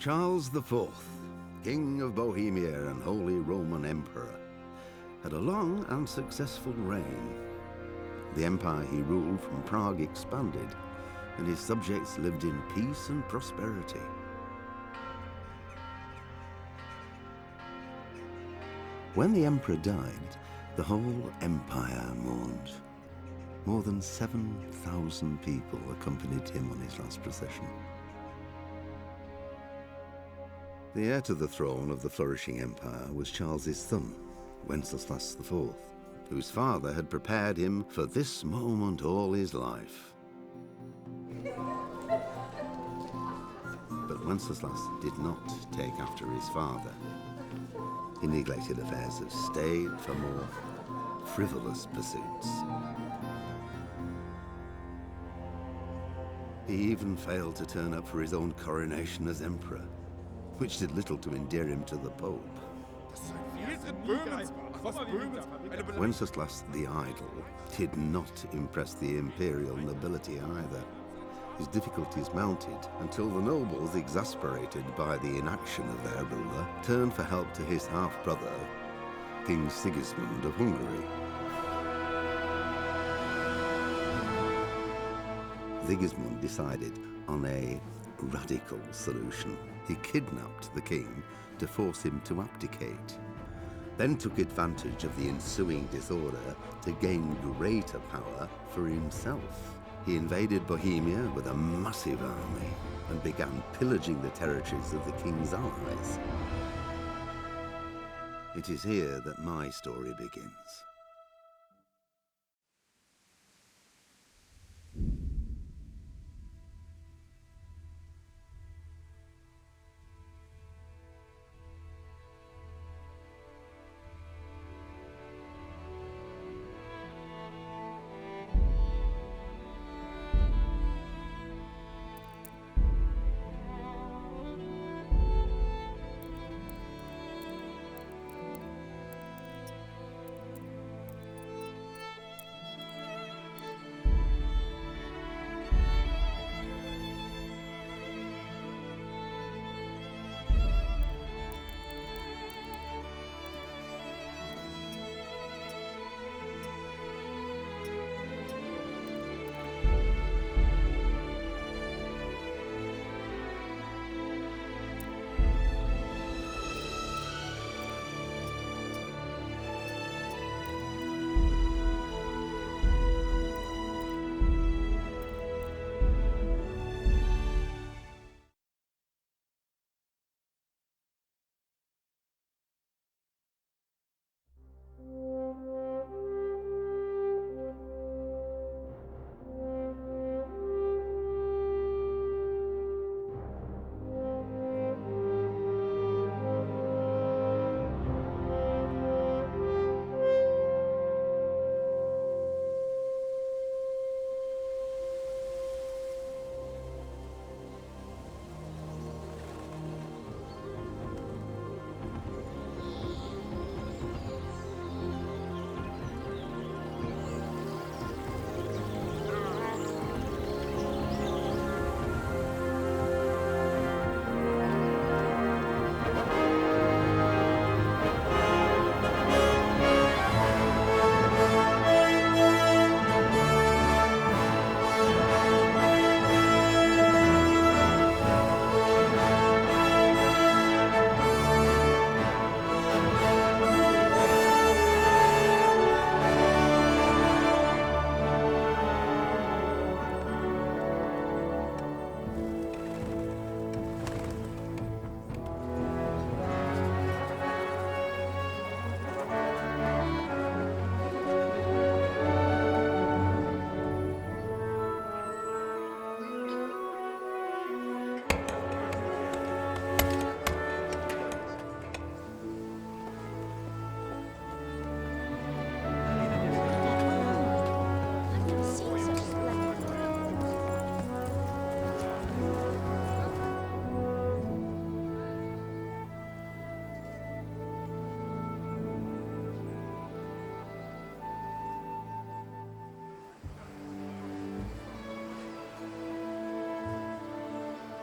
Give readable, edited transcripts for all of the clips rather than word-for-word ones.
Charles IV, King of Bohemia and Holy Roman Emperor, had a long and successful reign. The empire he ruled from Prague expanded, and his subjects lived in peace and prosperity. When the emperor died, the whole empire mourned. More than 7,000 people accompanied him on his last procession. The heir to the throne of the flourishing empire was Charles's son, Wenceslas IV, whose father had prepared him for this moment all his life. But Wenceslas did not take after his father. He neglected affairs of state for more frivolous pursuits. He even failed to turn up for his own coronation as emperor, which did little to endear him to the Pope. Wenceslas the Idle did not impress the imperial nobility either. His difficulties mounted until the nobles, exasperated by the inaction of their ruler, turned for help to his half-brother, King Sigismund of Hungary. Sigismund decided on a radical solution. He kidnapped the king to force him to abdicate, then took advantage of the ensuing disorder to gain greater power for himself. He invaded Bohemia with a massive army and began pillaging the territories of the king's allies. It is here that my story begins.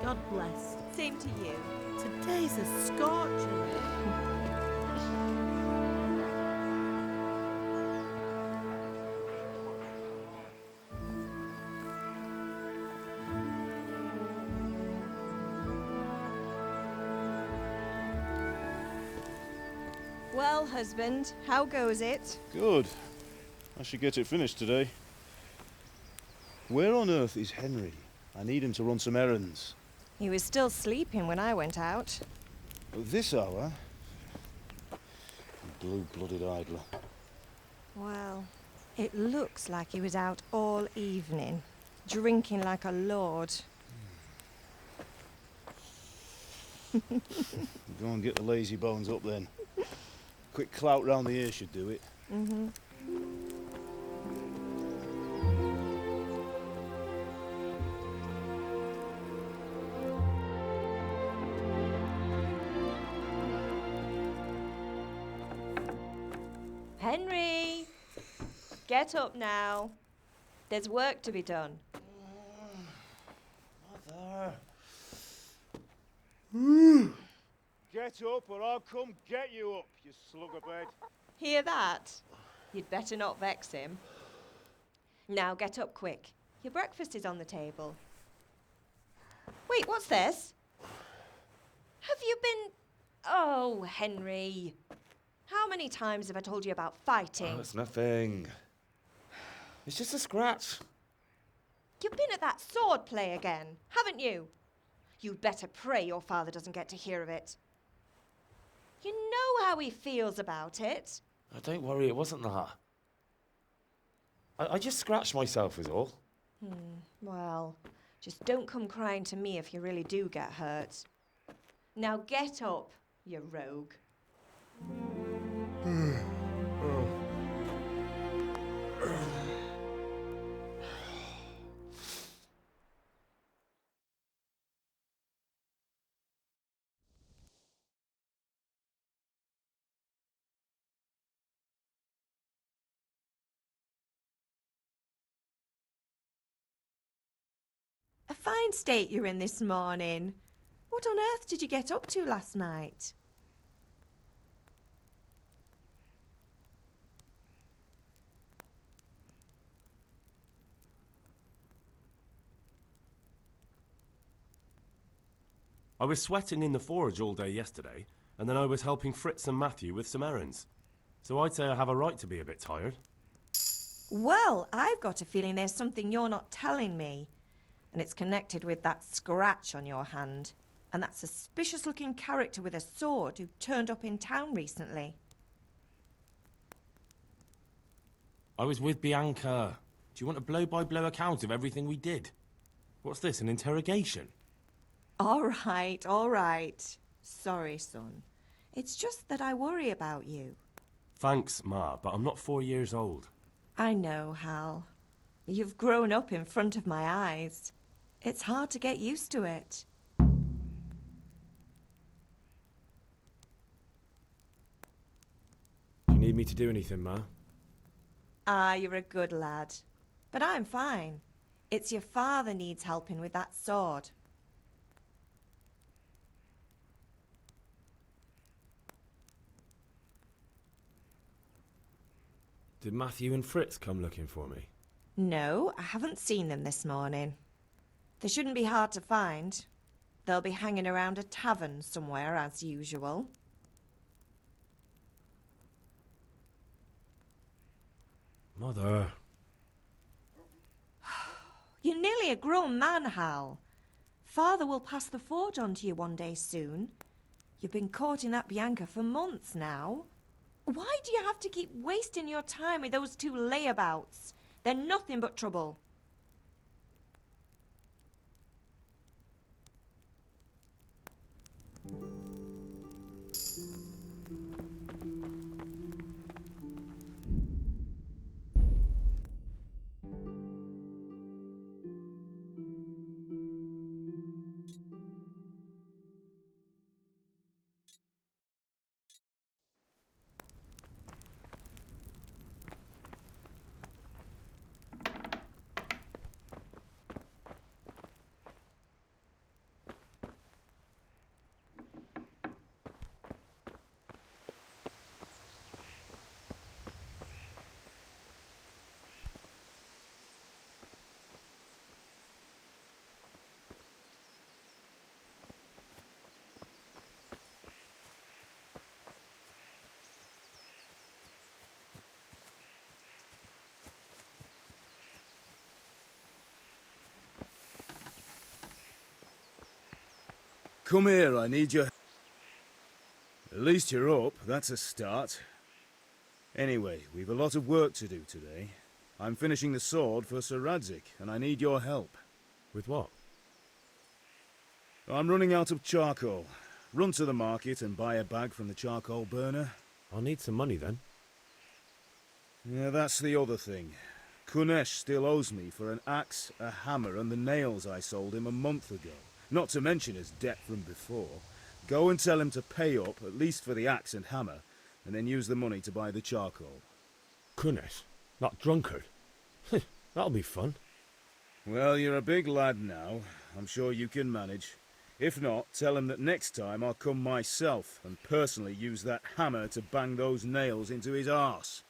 God bless. Same to you. Today's a scorcher. Well, husband, how goes it? Good. I should get it finished today. Where on earth is Henry? I need him to run some errands. He was still sleeping when I went out. At this hour? Blue-blooded idler. Well, it looks like he was out all evening, drinking like a lord. Go and get the lazy bones up then. Quick clout round the ear should do it. Mm-hmm. Henry! Get up now. There's work to be done. Mother! Get up or I'll come get you up, you slugabed. Hear that? You'd better not vex him. Now get up quick. Your breakfast is on the table. Wait, what's this? Have you been... Oh, Henry. How many times have I told you about fighting? Oh, it's nothing. It's just a scratch. You've been at that sword play again, haven't you? You'd better pray your father doesn't get to hear of it. You know how he feels about it. Oh, don't worry, it wasn't that. I just scratched myself is all. Well, just don't come crying to me if you really do get hurt. Now get up, you rogue. A fine state you're in this morning. What on earth did you get up to last night? I was sweating in the forge all day yesterday, and then I was helping Fritz and Matthew with some errands. So I'd say I have a right to be a bit tired. Well, I've got a feeling there's something you're not telling me. And it's connected with that scratch on your hand. And that suspicious-looking character with a sword who turned up in town recently. I was with Bianca. Do you want a blow-by-blow account of everything we did? What's this, an interrogation? All right. Sorry, son. It's just that I worry about you. Thanks, Ma, but I'm not 4 years old. I know, Hal. You've grown up in front of my eyes. It's hard to get used to it. Do you need me to do anything, Ma? Ah, you're a good lad. But I'm fine. It's your father needs helping with that sword. Did Matthew and Fritz come looking for me? No, I haven't seen them this morning. They shouldn't be hard to find. They'll be hanging around a tavern somewhere, as usual. Mother. You're nearly a grown man, Hal. Father will pass the forge on to you one day soon. You've been courting that Bianca for months now. Why do you have to keep wasting your time with those two layabouts? They're nothing but trouble. Come here, I need your... At least you're up, that's a start. Anyway, we've a lot of work to do today. I'm finishing the sword for Sir Radzig, and I need your help. With what? I'm running out of charcoal. Run to the market and buy a bag from the charcoal burner. I'll need some money then. Yeah, that's the other thing. Kunesh still owes me for an axe, a hammer, and the nails I sold him a month ago. Not to mention his debt from before. Go and tell him to pay up, at least for the axe and hammer, and then use the money to buy the charcoal. Kunesh? That drunkard? That'll be fun. Well, you're a big lad now. I'm sure you can manage. If not, tell him that next time I'll come myself and personally use that hammer to bang those nails into his arse.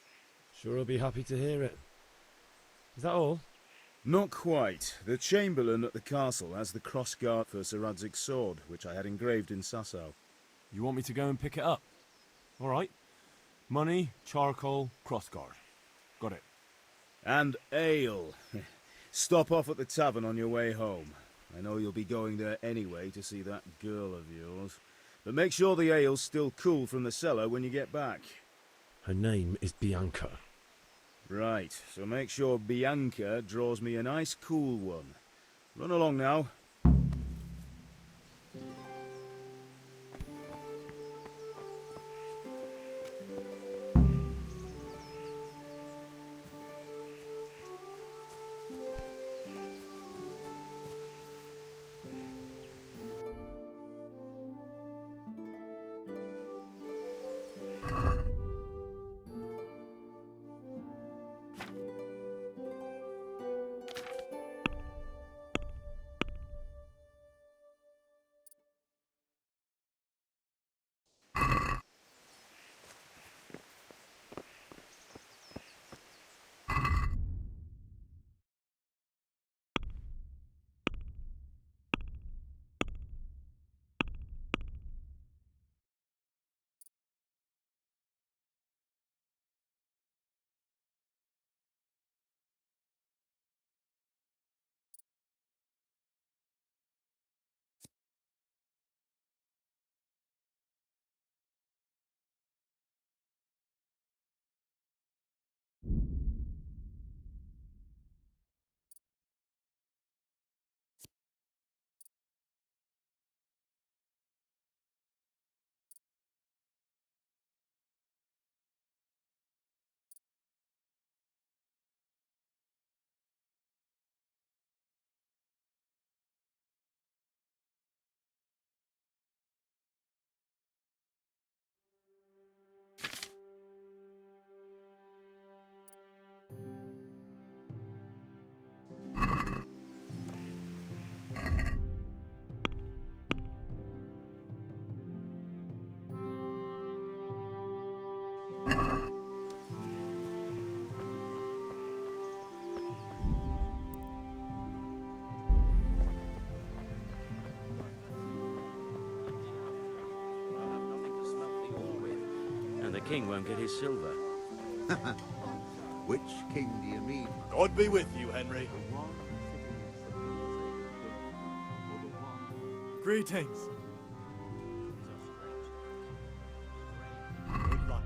Sure, I'll be happy to hear it. Is that all? Not quite. The Chamberlain at the castle has the crossguard for Sir Radzig's sword, which I had engraved in Sasau. You want me to go and pick it up? All right. Money, charcoal, crossguard. Got it. And ale. Stop off at the tavern on your way home. I know you'll be going there anyway to see that girl of yours. But make sure the ale's still cool from the cellar when you get back. Her name is Bianca. Right, so make sure Bianca draws me a nice cool one. Run along now. And the king won't get his silver. Which king do you mean? God be with you, Henry. Greetings. Good luck,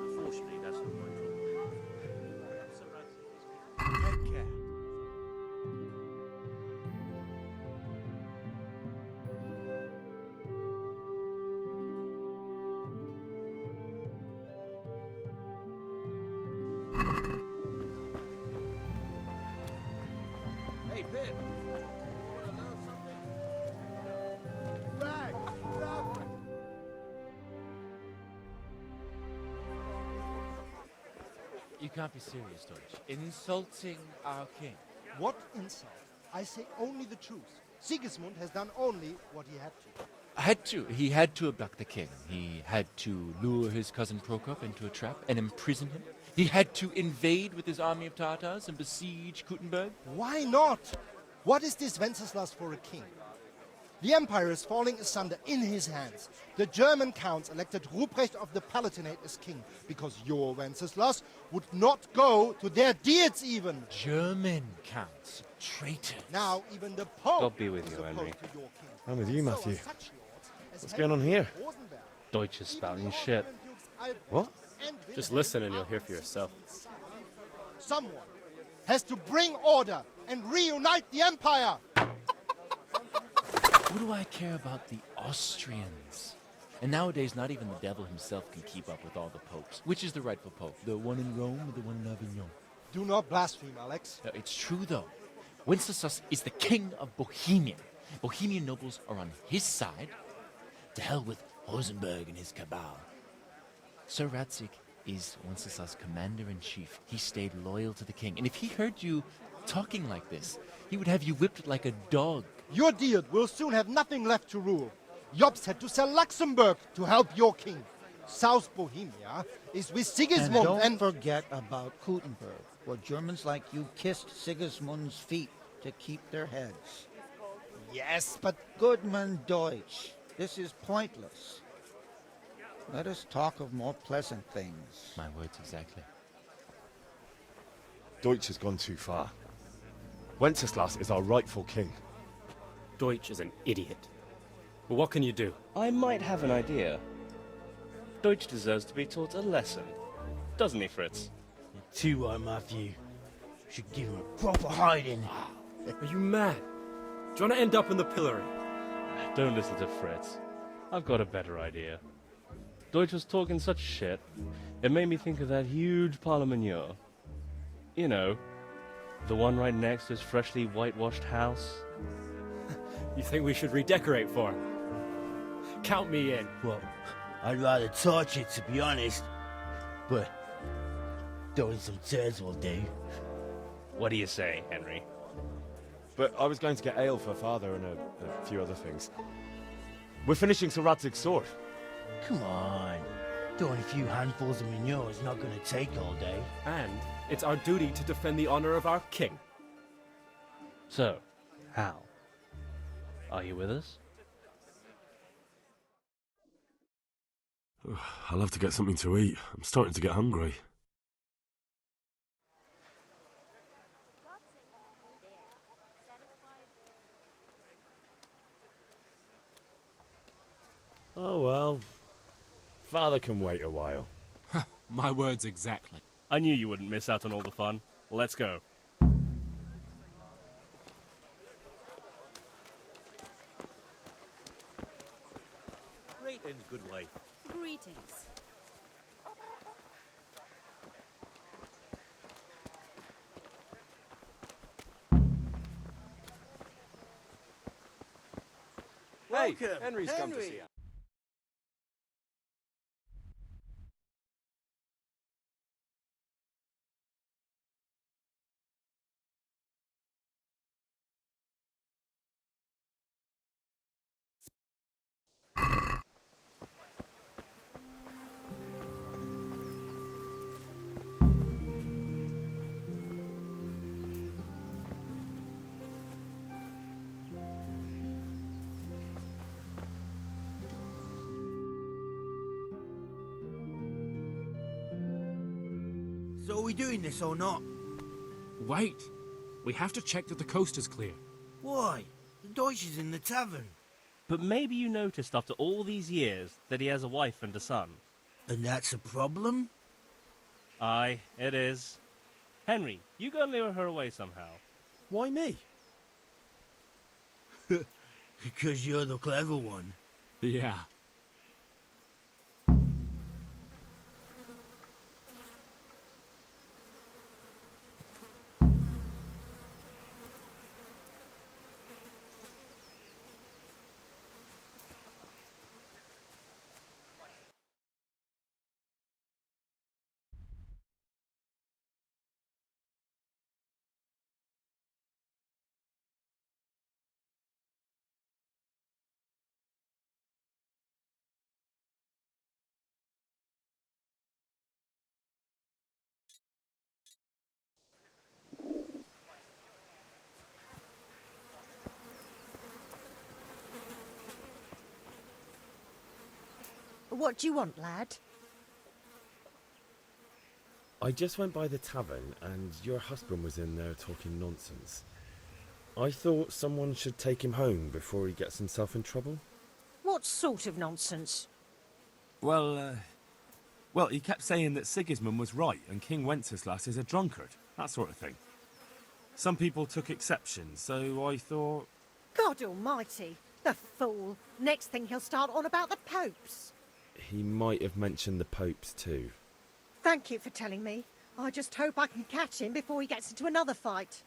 Unfortunately, that's not my problem. Take care. Hey, Pip. You can't be serious, Deutsch. Insulting our king. What insult? I say only the truth. Sigismund has done only what he had to. He had to abduct the king. He had to lure his cousin Prokop into a trap and imprison him. He had to invade with his army of Tartars and besiege Kuttenberg. Why not? What is this Wenceslas for a king? The empire is falling asunder in his hands. The German counts elected Ruprecht of the Palatinate as king because your Wenceslas would not go to their deeds even. German counts, traitors. Now even the Pope God be with is you, opposed Henry. to your king. I'm with you, So are Matthew. such lords as What's going on here? Rosenberg. Deutsch is Even spouting the shit. Austrian Dukes Albrecht What? and Just Wilhelm listen and you'll are hear for on yourself. Sigismund's side. Someone has to bring order and reunite the empire. What do I care about the Austrians? And nowadays, not even the devil himself can keep up with all the popes. Which is the rightful pope? The one in Rome or the one in Avignon? Do not blaspheme, Alex. It's true, though. Wenceslas is the king of Bohemia. Bohemian nobles are on his side. To hell with Rosenberg and his cabal. Sir Ratzik is Wenceslas' commander-in-chief. He stayed loyal to the king. And if he heard you talking like this, he would have you whipped like a dog. Your Diet will soon have nothing left to rule. Jobst had to sell Luxembourg to help your king. South Bohemia is with Sigismund And don't forget about Kuttenberg, where Germans like you kissed Sigismund's feet to keep their heads. Yes, but Goodman Deutsch, this is pointless. Let us talk of more pleasant things. My words exactly. Deutsch has gone too far. Wenceslas is our rightful king. Deutsch is an idiot. But what can you do? I might have an idea. Deutsch deserves to be taught a lesson. Doesn't he, Fritz? Too right, Matthew. Should give him a proper hiding. Are you mad? Do you want to end up in the pillory? Don't listen to Fritz. I've got a better idea. Deutsch was talking such shit, it made me think of that huge parliament. You know, the one right next to his freshly whitewashed house. You think we should redecorate for him? Count me in. Well, I'd rather torch it, to be honest. But throwing some turds will do. What do you say, Henry? But I was going to get ale for father and a few other things. We're finishing Sir Radzig's sword. Come on. Throwing a few handfuls of manure is not going to take all day. And it's our duty to defend the honor of our king. So, how? Are you with us? I'll have to get something to eat. I'm starting to get hungry. Oh well. Father can wait a while. My words exactly. I knew you wouldn't miss out on all the fun. Let's go. Greetings, good wife. Greetings. Hey, Henry's come to see us. So are we doing this or not? Wait. We have to check that the coast is clear. Why? The Deutsch is in the tavern. But maybe you noticed after all these years that he has a wife and a son. And that's a problem? Aye, it is. Henry, you go and lure her away somehow. Why me? Because you're the clever one. Yeah. What do you want, lad? I just went by the tavern and your husband was in there talking nonsense. I thought someone should take him home before he gets himself in trouble. What sort of nonsense? Well, he kept saying that Sigismund was right and King Wenceslas is a drunkard, that sort of thing. Some people took exception, so I thought... God almighty, the fool. Next thing he'll start on about the popes. He might have mentioned the popes too. Thank you for telling me. I just hope I can catch him before he gets into another fight.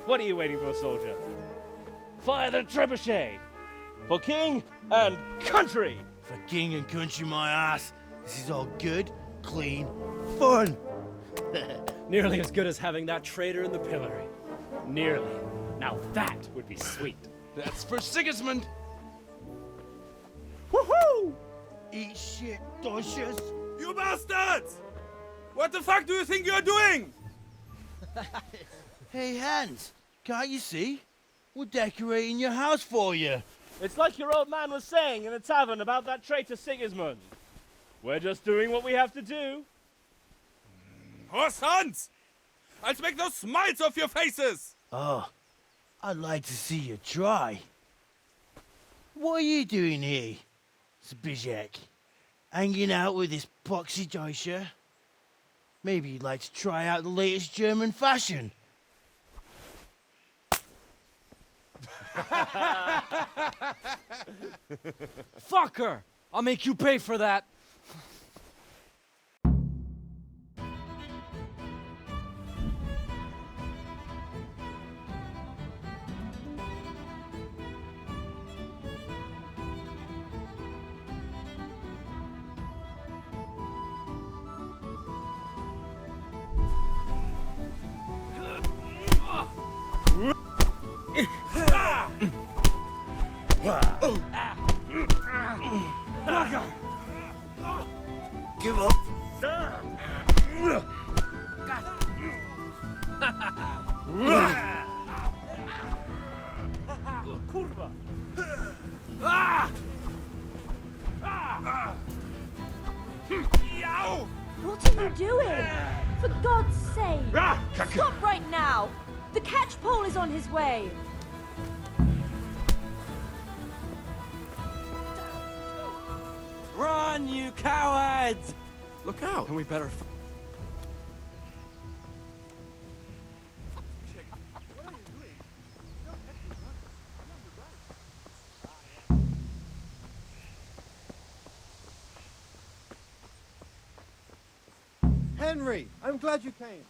What are you waiting for, soldier? Fire the trebuchet! For king and country! For king and country, my ass. This is all good, clean, fun. Nearly as good as having that traitor in the pillory. Nearly. Now that would be sweet. That's for Sigismund! Woohoo! Eat shit, doshes. You bastards! What the fuck do you think you're doing? Hey, Hans, can't you see? We're decorating your house for you. It's like your old man was saying in the tavern about that traitor Sigismund. We're just doing what we have to do. Horse Hans! I'll make those smiles off your faces! Oh, I'd like to see you try. What are you doing here, Zbyszek? Hanging out with this poxy Deutscher? Maybe you'd like to try out the latest German fashion. Fucker! I'll make you pay for that. Give up. Kurwa! What are you doing? For God's sake! Stop right now! The catch pole is on his way! Run, you cowards! Look out, and we better... Henry, I'm glad you came.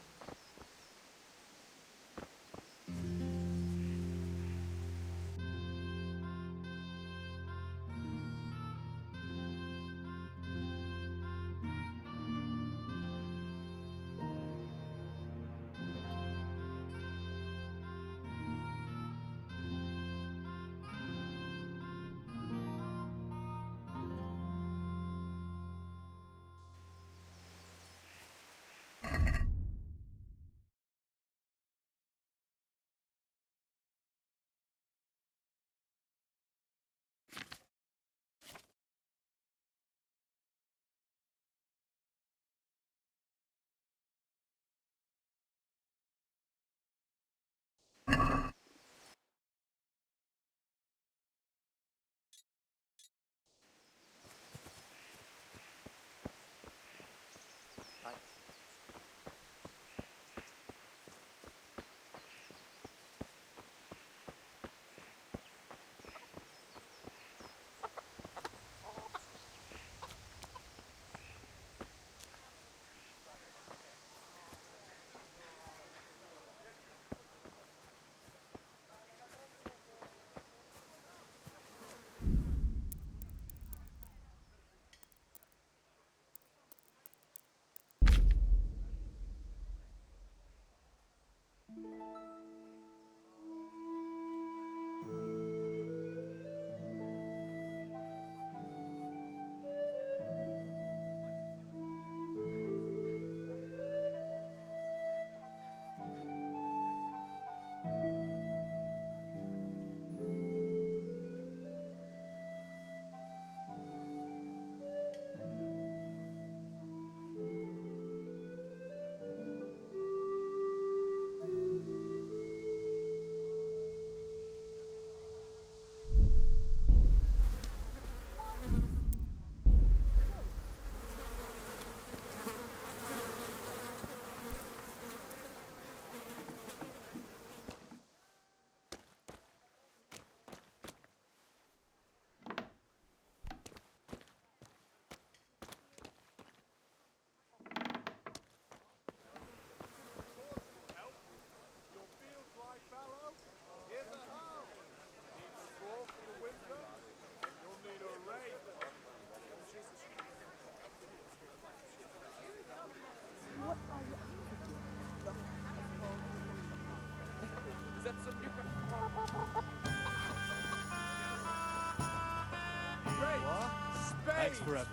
Spades,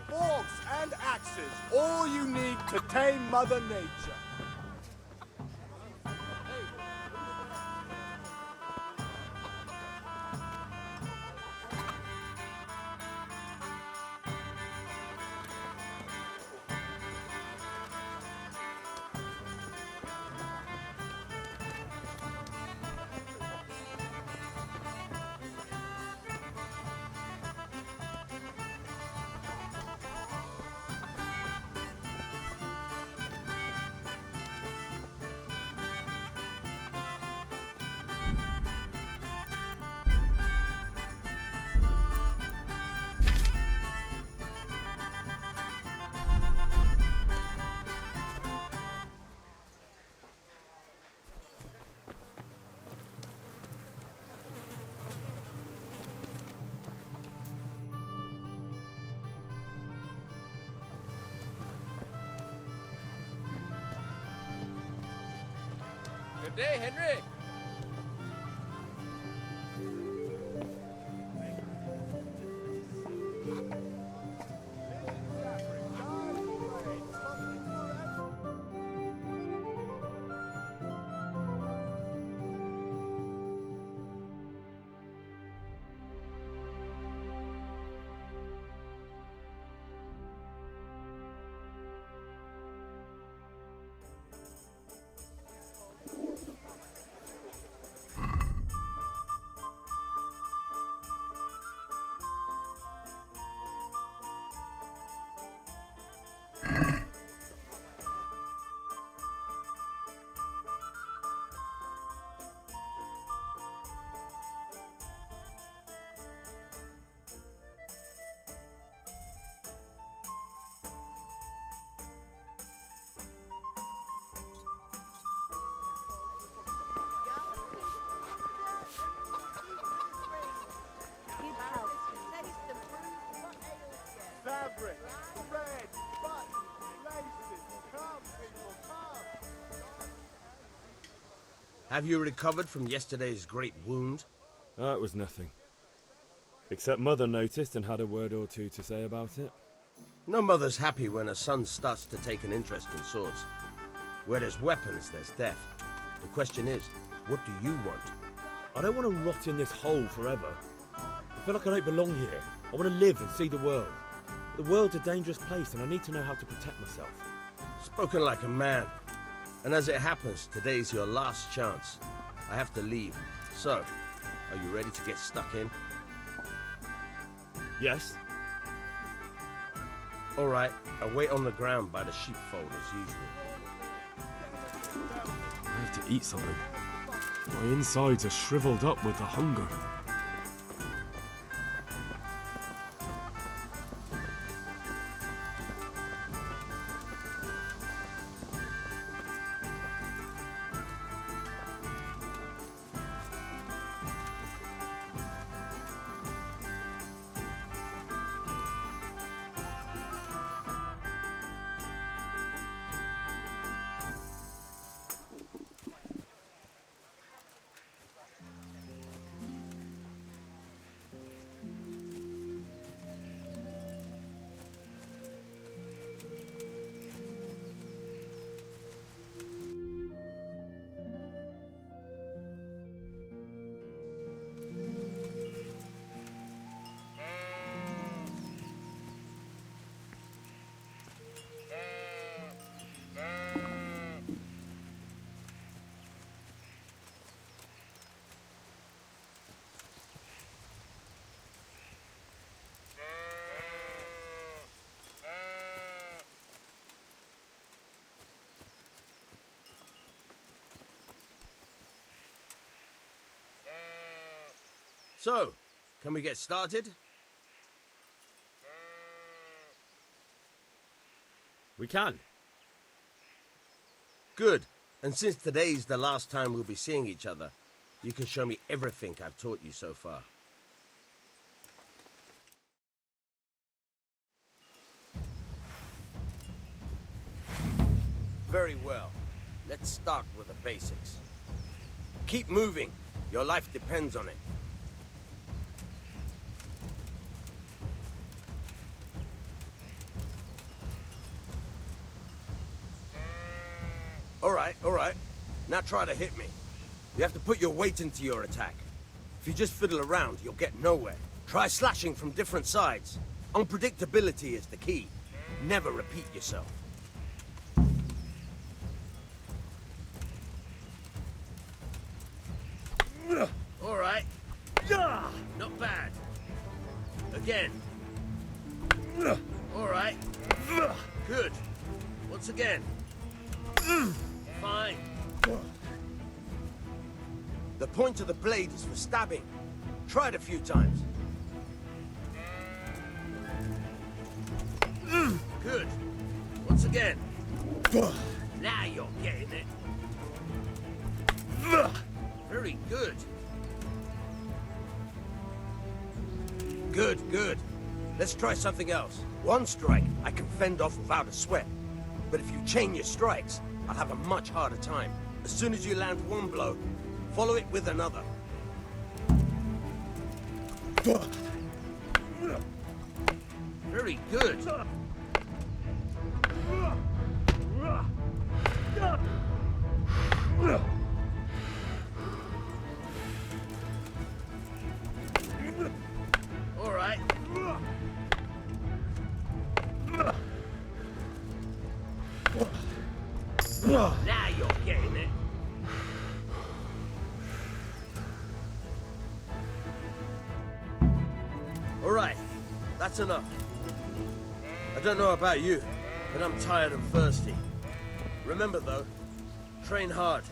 forks, and axes. All you need to tame Mother Nature. Good day, Henry. Fabric, thread, buttons, laces. Come, people, come. Have you recovered from yesterday's great wound? That was nothing. Except Mother noticed and had a word or two to say about it. No mother's happy when her son starts to take an interest in swords. Where there's weapons, there's death. The question is, what do you want? I don't want to rot in this hole forever. I feel like I don't belong here. I want to live and see the world. The world's a dangerous place and I need to know how to protect myself. Spoken like a man. And as it happens, today's your last chance. I have to leave. So, are you ready to get stuck in? Yes. All right, I'll wait on the ground by the sheepfold as usual. I have to eat something. My insides are shriveled up with the hunger. So, can we get started? We can. Good. And since today's the last time we'll be seeing each other, you can show me everything I've taught you so far. Very well. Let's start with the basics. Keep moving. Your life depends on it. All right. Now try to hit me. You have to put your weight into your attack. If you just fiddle around, you'll get nowhere. Try slashing from different sides. Unpredictability is the key. Never repeat yourself. All right. Not bad. Again. All right. Good. Once again. Fine. The point of the blade is for stabbing. Try it a few times. Good. Once again. Now you're getting it. Very good. Good. Let's try something else. One strike I can fend off without a sweat. But if you chain your strikes, I'll have a much harder time. As soon as you land one blow, follow it with another. Very good. All right. Now you're getting it. All right, that's enough. I don't know about you, but I'm tired and thirsty. Remember though, train hard.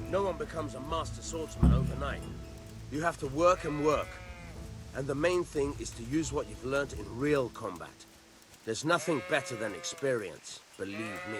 No one becomes a master swordsman overnight. You have to work and work. And the main thing is to use what you've learned in real combat. There's nothing better than experience, believe me.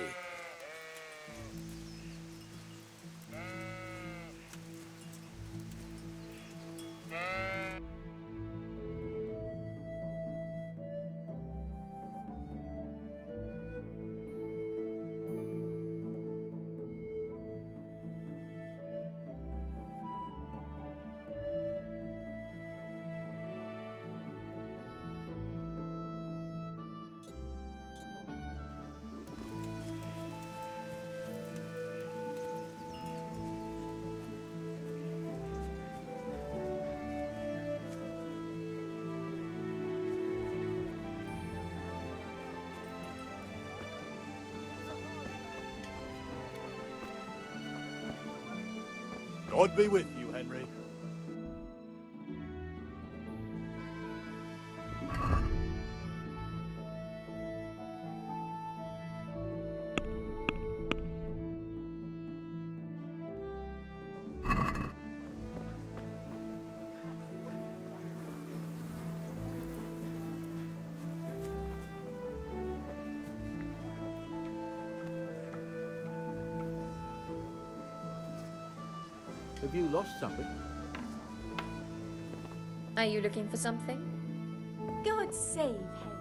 God be with you, Henry. Have you lost something? Are you looking for something? God save Henry.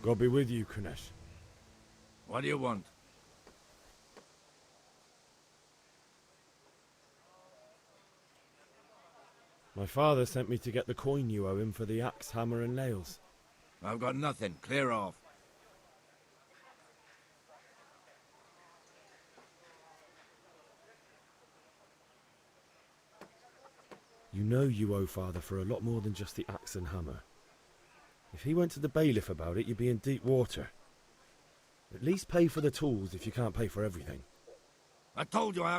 God be with you, Kunesh. What do you want? My father sent me to get the coin you owe him for the axe, hammer and nails. I've got nothing. Clear off. You know you owe father for a lot more than just the axe and hammer. If he went to the bailiff about it, you'd be in deep water. At least pay for the tools if you can't pay for everything. I told you I